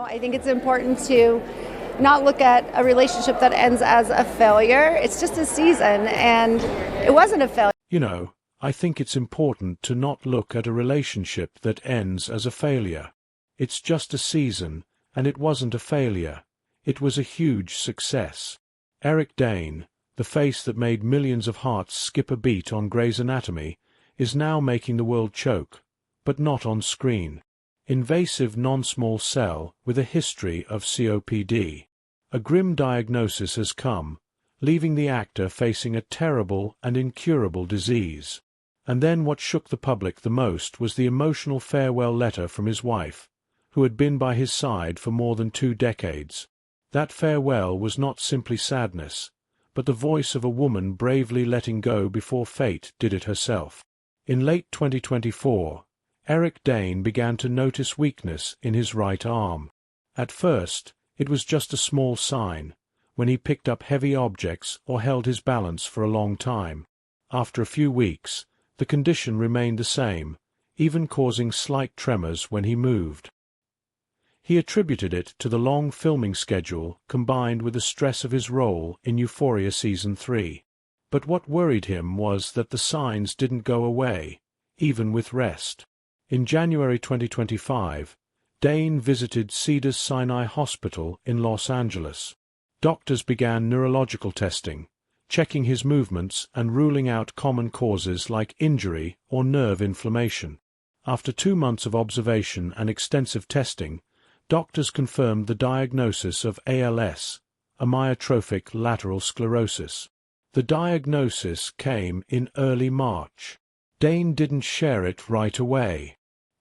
I think it's important to not look at a relationship that ends as a failure. It's just a season, and it wasn't a failure. I think it's important to not look at a relationship that ends as a failure. It's just a season, and it wasn't a failure. It was a huge success. Eric Dane, the face that made millions of hearts skip a beat on Grey's Anatomy, is now making the world choke, but not on screen. Invasive non-small cell with a history of COPD. A grim diagnosis has come, leaving the actor facing a terrible and incurable disease. And then what shook the public the most was the emotional farewell letter from his wife, who had been by his side for more than 2 decades. That farewell was not simply sadness, but the voice of a woman bravely letting go before fate did it herself. In late 2024, Eric Dane began to notice weakness in his right arm. At first, it was just a small sign, when he picked up heavy objects or held his balance for a long time. After a few weeks, the condition remained the same, even causing slight tremors when he moved. He attributed it to the long filming schedule combined with the stress of his role in Euphoria Season 3. But what worried him was that the signs didn't go away, even with rest. In January 2025, Dane visited Cedars-Sinai Hospital in Los Angeles. Doctors began neurological testing, checking his movements and ruling out common causes like injury or nerve inflammation. After 2 months of observation and extensive testing, doctors confirmed the diagnosis of ALS, amyotrophic lateral sclerosis. The diagnosis came in early March. Dane didn't share it right away.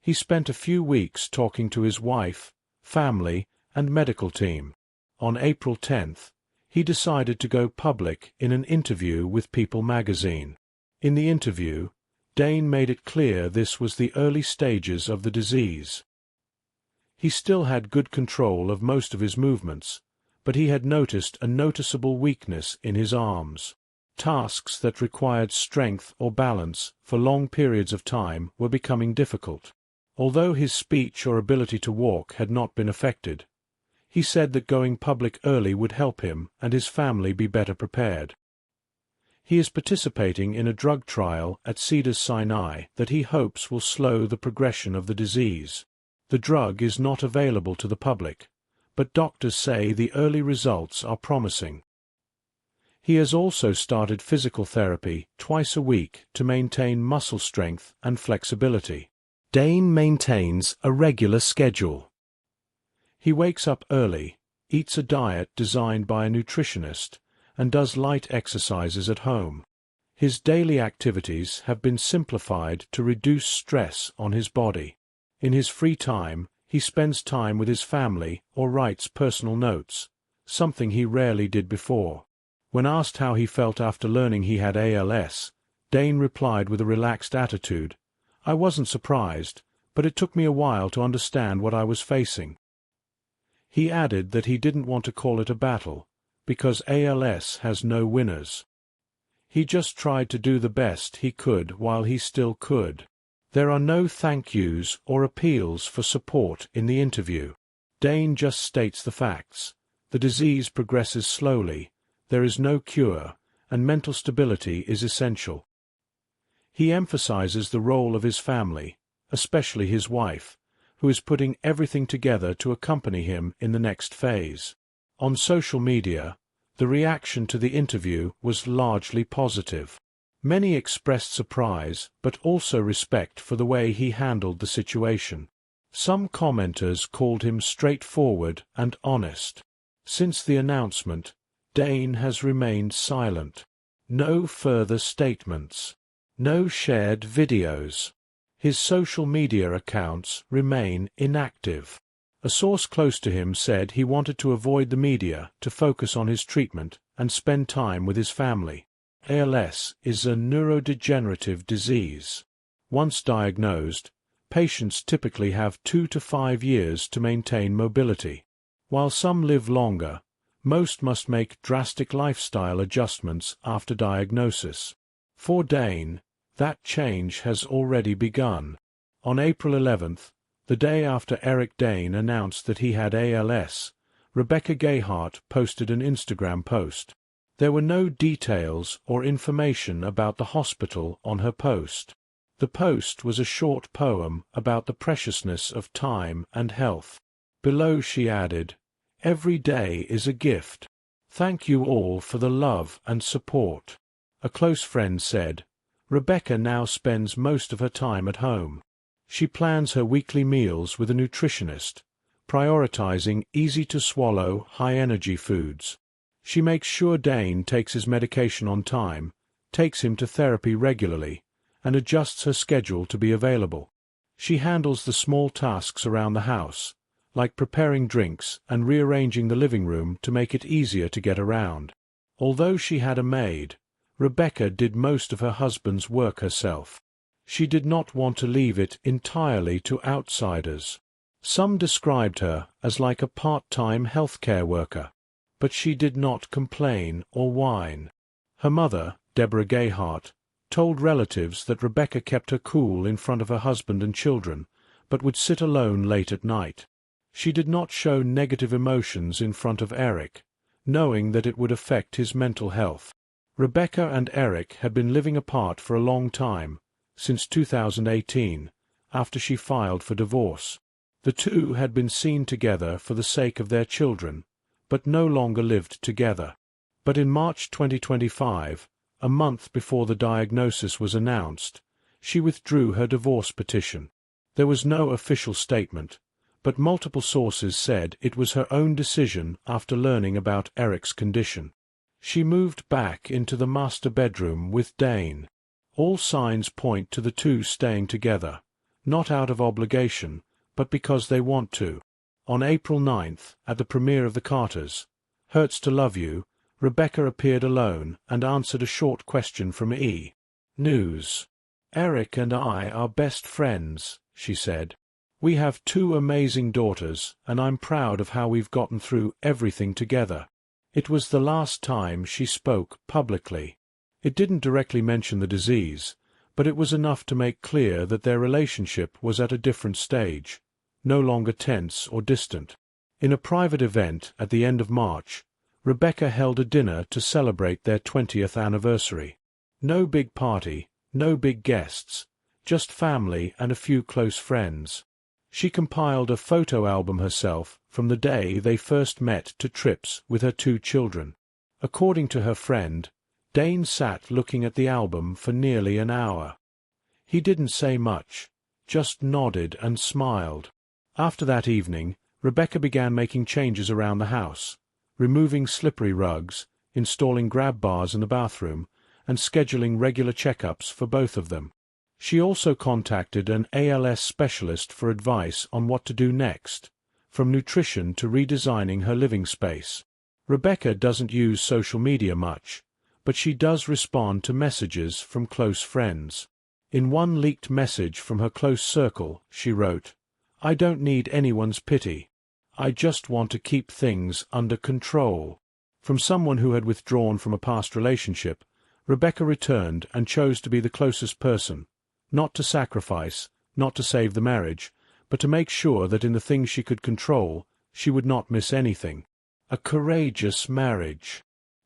He spent a few weeks talking to his wife, family, and medical team. On April 10th, he decided to go public in an interview with People magazine. In the interview, Dane made it clear this was the early stages of the disease. He still had good control of most of his movements, but he had noticed a noticeable weakness in his arms. Tasks that required strength or balance for long periods of time were becoming difficult. Although his speech or ability to walk had not been affected, he said that going public early would help him and his family be better prepared. He is participating in a drug trial at Cedars-Sinai that he hopes will slow the progression of the disease. The drug is not available to the public, but doctors say the early results are promising. He has also started physical therapy twice a week to maintain muscle strength and flexibility. Dane maintains a regular schedule. He wakes up early, eats a diet designed by a nutritionist, and does light exercises at home. His daily activities have been simplified to reduce stress on his body. In his free time, he spends time with his family or writes personal notes, something he rarely did before. When asked how he felt after learning he had ALS, Dane replied with a relaxed attitude, "I wasn't surprised, but it took me a while to understand what I was facing." He added that he didn't want to call it a battle, because ALS has no winners. He just tried to do the best he could while he still could. There are no thank yous or appeals for support in the interview. Dane just states the facts. The disease progresses slowly, there is no cure, and mental stability is essential. He emphasizes the role of his family, especially his wife, who is putting everything together to accompany him in the next phase. On social media, the reaction to the interview was largely positive. Many expressed surprise, but also respect for the way he handled the situation. Some commenters called him straightforward and honest. Since the announcement, Dane has remained silent. No further statements. No shared videos. His social media accounts remain inactive. A source close to him said he wanted to avoid the media to focus on his treatment and spend time with his family. ALS is a neurodegenerative disease. Once diagnosed, patients typically have 2 to 5 years to maintain mobility. While some live longer, most must make drastic lifestyle adjustments after diagnosis. For Dane, that change has already begun. On April 11th, The day after Eric Dane announced that he had ALS, Rebecca Gayheart posted an Instagram post. There were no details or information about the hospital on her post. The post was a short poem about the preciousness of time and health. Below she added, "Every day is a gift. Thank you all for the love and support." A close friend said, "Rebecca now spends most of her time at home. She plans her weekly meals with a nutritionist, prioritizing easy-to-swallow, high-energy foods. She makes sure Dane takes his medication on time, takes him to therapy regularly, and adjusts her schedule to be available. She handles the small tasks around the house, like preparing drinks and rearranging the living room to make it easier to get around." Although she had a maid, Rebecca did most of her husband's work herself. She did not want to leave it entirely to outsiders. Some described her as like a part-time healthcare worker, but she did not complain or whine. Her mother, Deborah Gayheart, told relatives that Rebecca kept her cool in front of her husband and children, but would sit alone late at night. She did not show negative emotions in front of Eric, knowing that it would affect his mental health. Rebecca and Eric had been living apart for a long time, since 2018, after she filed for divorce. The two had been seen together for the sake of their children, but no longer lived together. But in March 2025, a month before the diagnosis was announced, she withdrew her divorce petition. There was no official statement, but multiple sources said it was her own decision after learning about Eric's condition. She moved back into the master bedroom with Dane. All signs point to the two staying together, not out of obligation, but because they want to. On April 9th, at the premiere of The Carters, Hurts to Love You, Rebecca appeared alone and answered a short question from E! News. "Eric and I are best friends," she said. "We have two amazing daughters, and I'm proud of how we've gotten through everything together." It was the last time she spoke publicly. It didn't directly mention the disease, but it was enough to make clear that their relationship was at a different stage, no longer tense or distant. In a private event at the end of March, Rebecca held a dinner to celebrate their 20th anniversary. No big party, no big guests, just family and a few close friends. She compiled a photo album herself from the day they first met to trips with her two children. According to her friend, Dane sat looking at the album for nearly an hour. He didn't say much, just nodded and smiled. After that evening, Rebecca began making changes around the house, removing slippery rugs, installing grab bars in the bathroom, and scheduling regular checkups for both of them. She also contacted an ALS specialist for advice on what to do next, from nutrition to redesigning her living space. Rebecca doesn't use social media much, but she does respond to messages from close friends. In one leaked message from her close circle, she wrote, "I don't need anyone's pity. I just want to keep things under control." From someone who had withdrawn from a past relationship, Rebecca returned and chose to be the closest person, not to sacrifice, not to save the marriage, but to make sure that in the things she could control, she would not miss anything. A courageous marriage.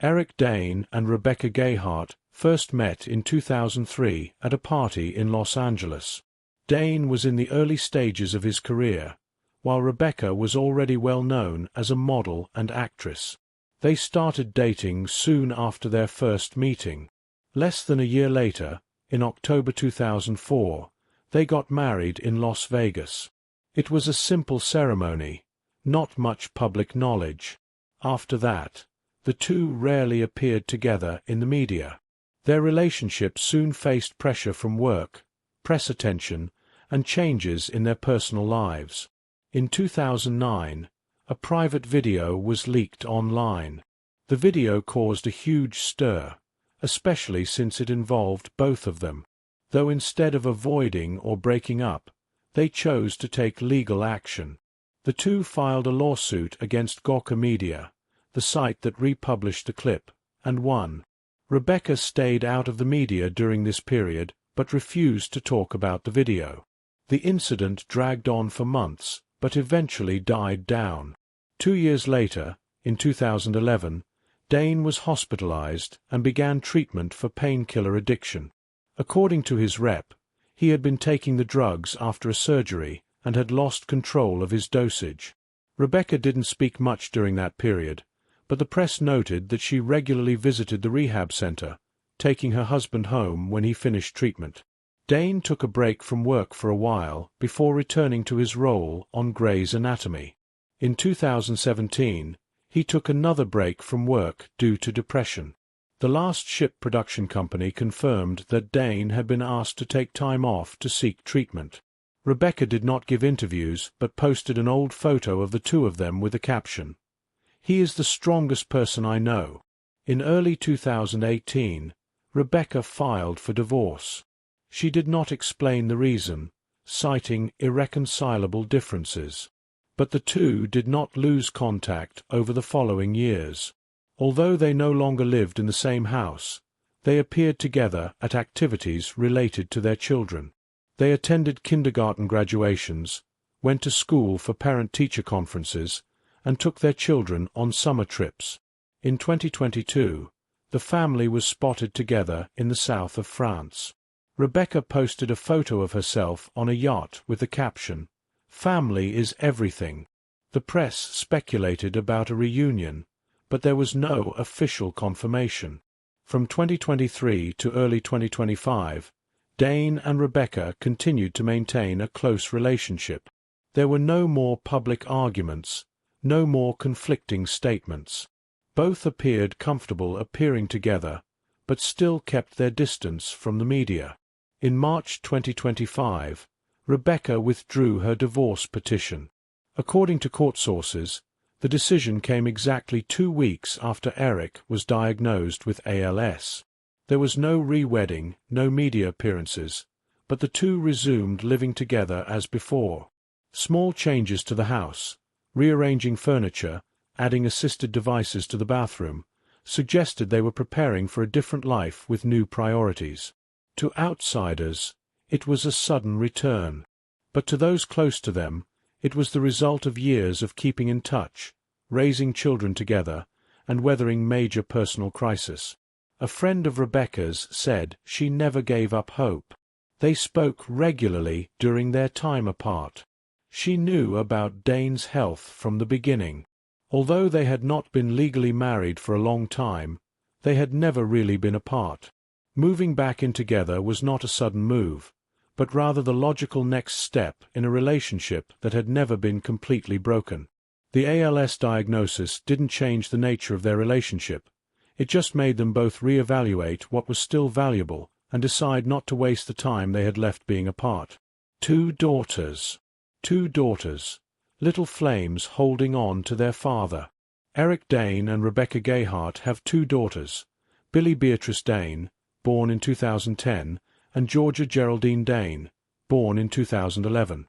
Eric Dane and Rebecca Gayheart first met in 2003 at a party in Los Angeles. Dane was in the early stages of his career, while Rebecca was already well known as a model and actress. They started dating soon after their first meeting. Less than a year later, in October 2004, they got married in Las Vegas. It was a simple ceremony, not much public knowledge. After that, the two rarely appeared together in the media. Their relationship soon faced pressure from work, press attention, and changes in their personal lives. In 2009, a private video was leaked online. The video caused a huge stir, especially since it involved both of them. Though instead of avoiding or breaking up, they chose to take legal action. The two filed a lawsuit against Gawker Media, the site that republished the clip, and won. Rebecca stayed out of the media during this period, but refused to talk about the video. The incident dragged on for months, but eventually died down. 2 years later, in 2011, Dane was hospitalized and began treatment for painkiller addiction. According to his rep, he had been taking the drugs after a surgery and had lost control of his dosage. Rebecca didn't speak much during that period, but the press noted that she regularly visited the rehab center, taking her husband home when he finished treatment. Dane took a break from work for a while before returning to his role on Grey's Anatomy. In 2017, he took another break from work due to depression. The Last Ship production company confirmed that Dane had been asked to take time off to seek treatment. Rebecca did not give interviews but posted an old photo of the two of them with the caption, "He is the strongest person I know." In early 2018, Rebecca filed for divorce. She did not explain the reason, citing irreconcilable differences. But the two did not lose contact over the following years. Although they no longer lived in the same house, they appeared together at activities related to their children. They attended kindergarten graduations, went to school for parent-teacher conferences, and took their children on summer trips. In 2022, the family was spotted together in the south of France. Rebecca posted a photo of herself on a yacht with the caption, "Family is everything." The press speculated about a reunion, but there was no official confirmation. From 2023 to early 2025, Dane and Rebecca continued to maintain a close relationship. There were no more public arguments, no more conflicting statements. Both appeared comfortable appearing together, but still kept their distance from the media. In March 2025, Rebecca withdrew her divorce petition. According to court sources, the decision came exactly 2 weeks after Eric was diagnosed with ALS. There was no re-wedding, no media appearances, but the two resumed living together as before. Small changes to the house, rearranging furniture, adding assisted devices to the bathroom, suggested they were preparing for a different life with new priorities. To outsiders, it was a sudden return. But to those close to them, it was the result of years of keeping in touch, raising children together, and weathering major personal crisis. A friend of Rebecca's said she never gave up hope. They spoke regularly during their time apart. She knew about Dane's health from the beginning. Although they had not been legally married for a long time, they had never really been apart. Moving back in together was not a sudden move, but rather the logical next step in a relationship that had never been completely broken. The ALS diagnosis didn't change the nature of their relationship. It just made them both reevaluate what was still valuable and decide not to waste the time they had left being apart. 2 daughters. 2 daughters. Little flames holding on to their father. Eric Dane and Rebecca Gayheart have 2 daughters, Billy Beatrice Dane, born in 2010, and Georgia Geraldine Dane, born in 2011.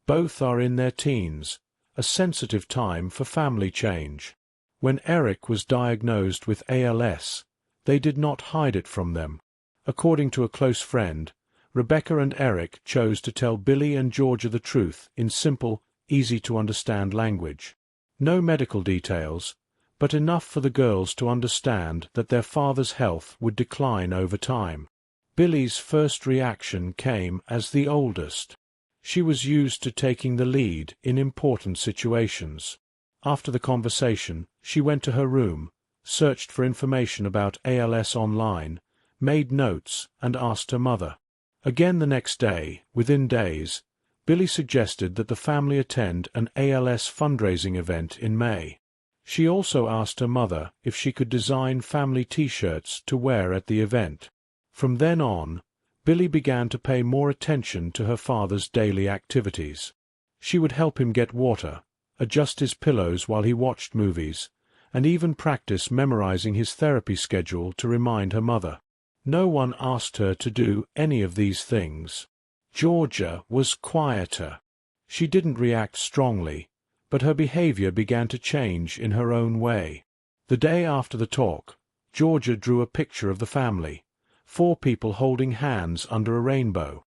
Both are in their teens, a sensitive time for family change. When Eric was diagnosed with ALS, they did not hide it from them. According to a close friend, Rebecca and Eric chose to tell Billy and Georgia the truth in simple, easy-to-understand language. No medical details, but enough for the girls to understand that their father's health would decline over time. Billy's first reaction came as the oldest. She was used to taking the lead in important situations. After the conversation, she went to her room, searched for information about ALS online, made notes, and asked her mother. Again the next day, within days, Billy suggested that the family attend an ALS fundraising event in May. She also asked her mother if she could design family T-shirts to wear at the event. From then on, Billy began to pay more attention to her father's daily activities. She would help him get water, adjust his pillows while he watched movies, and even practice memorizing his therapy schedule to remind her mother. No one asked her to do any of these things. Georgia was quieter. She didn't react strongly, but her behavior began to change in her own way. The day after the talk, Georgia drew a picture of the family, 4 people holding hands under a rainbow.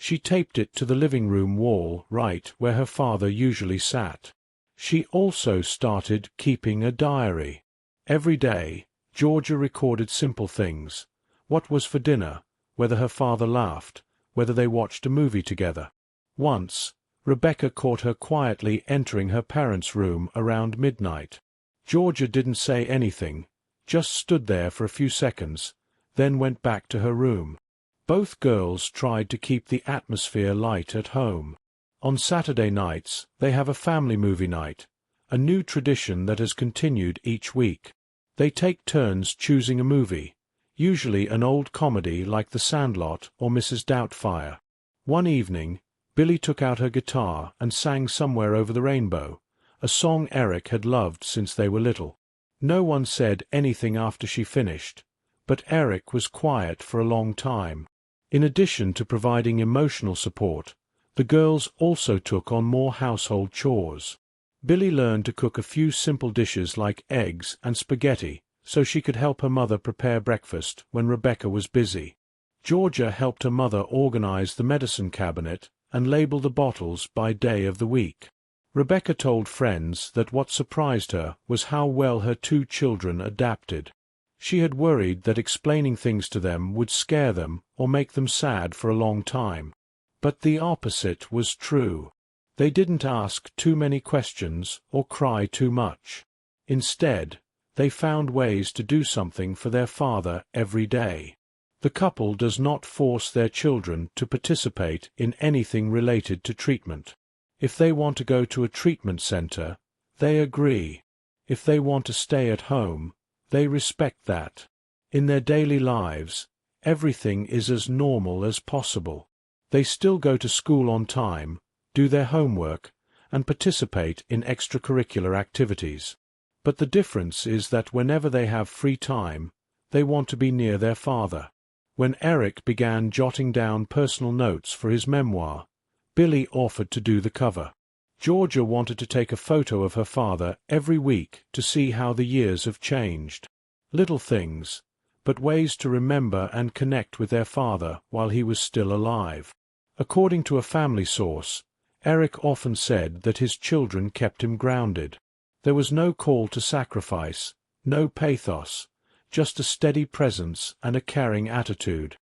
She taped it to the living room wall right where her father usually sat. She also started keeping a diary. Every day, Georgia recorded simple things: what was for dinner, whether her father laughed, whether they watched a movie together. Once, Rebecca caught her quietly entering her parents' room around midnight. Georgia didn't say anything, just stood there for a few seconds, then went back to her room. Both girls tried to keep the atmosphere light at home. On Saturday nights, they have a family movie night, a new tradition that has continued each week. They take turns choosing a movie, usually an old comedy like The Sandlot or Mrs. Doubtfire. One evening, Billy took out her guitar and sang Somewhere Over the Rainbow, a song Eric had loved since they were little. No one said anything after she finished, but Eric was quiet for a long time. In addition to providing emotional support, the girls also took on more household chores. Billy learned to cook a few simple dishes like eggs and spaghetti so she could help her mother prepare breakfast when Rebecca was busy. Georgia helped her mother organize the medicine cabinet and label the bottles by day of the week. Rebecca told friends that what surprised her was how well her two children adapted. She had worried that explaining things to them would scare them or make them sad for a long time. But the opposite was true. They didn't ask too many questions or cry too much. Instead, they found ways to do something for their father every day. The couple does not force their children to participate in anything related to treatment. If they want to go to a treatment center, they agree. If they want to stay at home, they respect that. In their daily lives, everything is as normal as possible. They still go to school on time, do their homework, and participate in extracurricular activities. But the difference is that whenever they have free time, they want to be near their father. When Eric began jotting down personal notes for his memoir, Billy offered to do the cover. Georgia wanted to take a photo of her father every week to see how the years have changed. Little things, but ways to remember and connect with their father while he was still alive. According to a family source, Eric often said that his children kept him grounded. There was no call to sacrifice, no pathos, just a steady presence and a caring attitude.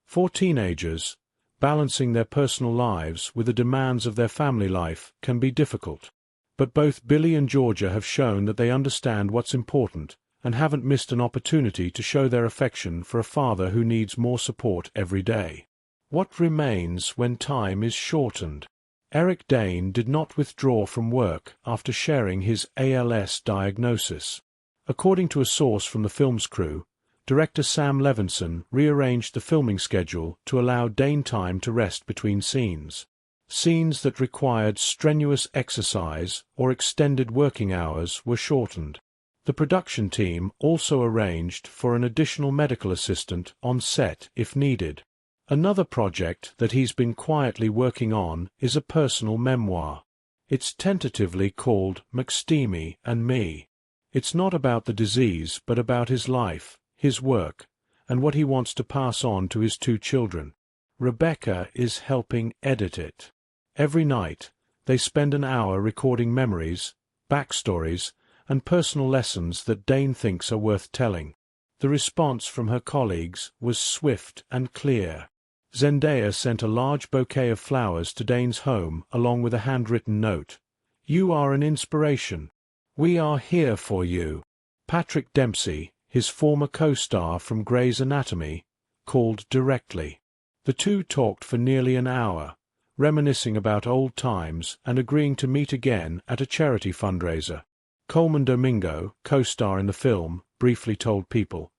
For teenagers, balancing their personal lives with the demands of their family life can be difficult. But both Billy and Georgia have shown that they understand what's important and haven't missed an opportunity to show their affection for a father who needs more support every day. What remains when time is shortened? Eric Dane did not withdraw from work after sharing his ALS diagnosis. According to a source from the film's crew, director Sam Levinson rearranged the filming schedule to allow Dane time to rest between scenes. Scenes that required strenuous exercise or extended working hours were shortened. The production team also arranged for an additional medical assistant on set if needed. Another project that he's been quietly working on is a personal memoir. It's tentatively called McSteamy and Me. It's not about the disease but about his life, his work, and what he wants to pass on to his two children. Rebecca is helping edit it. Every night, they spend an hour recording memories, backstories, and personal lessons that Dane thinks are worth telling. The response from her colleagues was swift and clear. Zendaya sent a large bouquet of flowers to Dane's home along with a handwritten note. "You are an inspiration. We are here for you." Patrick Dempsey, his former co-star from Grey's Anatomy, called directly. The two talked for nearly an hour, reminiscing about old times and agreeing to meet again at a charity fundraiser. Coleman Domingo, co-star in the film, briefly told People,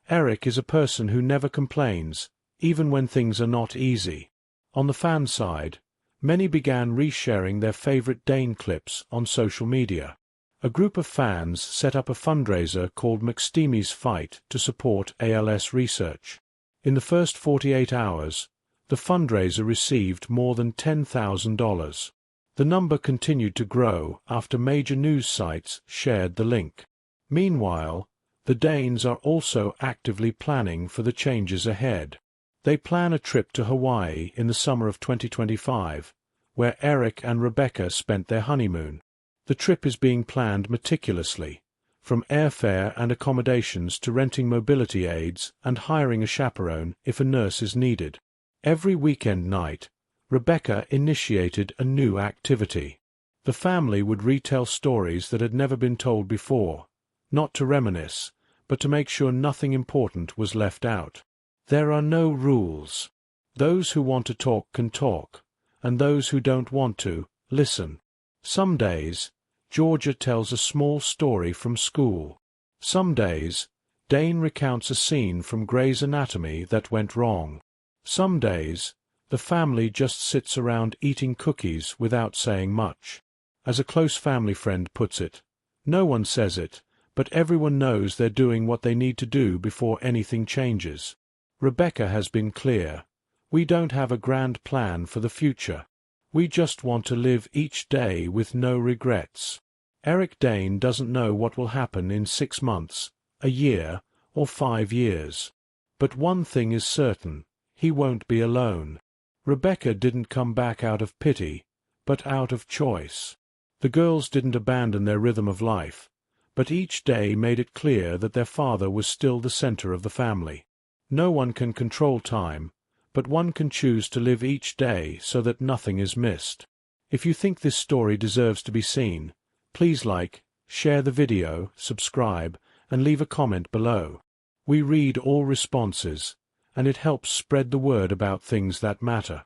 "Eric is a person who never complains, even when things are not easy." On the fan side, many began resharing their favorite Dane clips on social media. A group of fans set up a fundraiser called McSteamy's Fight to support ALS research. In the first 48 hours, the fundraiser received more than $10,000. The number continued to grow after major news sites shared the link. Meanwhile, the Danes are also actively planning for the changes ahead. They plan a trip to Hawaii in the summer of 2025, where Eric and Rebecca spent their honeymoon. The trip is being planned meticulously, from airfare and accommodations to renting mobility aids and hiring a chaperone if a nurse is needed. Every weekend night, Rebecca initiated a new activity. The family would retell stories that had never been told before, not to reminisce, but to make sure nothing important was left out. There are no rules. Those who want to talk can talk, and those who don't want to, listen. Some days, Georgia tells a small story from school. Some days, Dane recounts a scene from Grey's Anatomy that went wrong. Some days, the family just sits around eating cookies without saying much. As a close family friend puts it, no one says it, but everyone knows they're doing what they need to do before anything changes. Rebecca has been clear. We don't have a grand plan for the future. We just want to live each day with no regrets. Eric Dane doesn't know what will happen in 6 months, a year, or 5 years. But one thing is certain, he won't be alone. Rebecca didn't come back out of pity, but out of choice. The girls didn't abandon their rhythm of life, but each day made it clear that their father was still the center of the family. No one can control time, but one can choose to live each day so that nothing is missed. If you think this story deserves to be seen, please like, share the video, subscribe, and leave a comment below. We read all responses, and it helps spread the word about things that matter.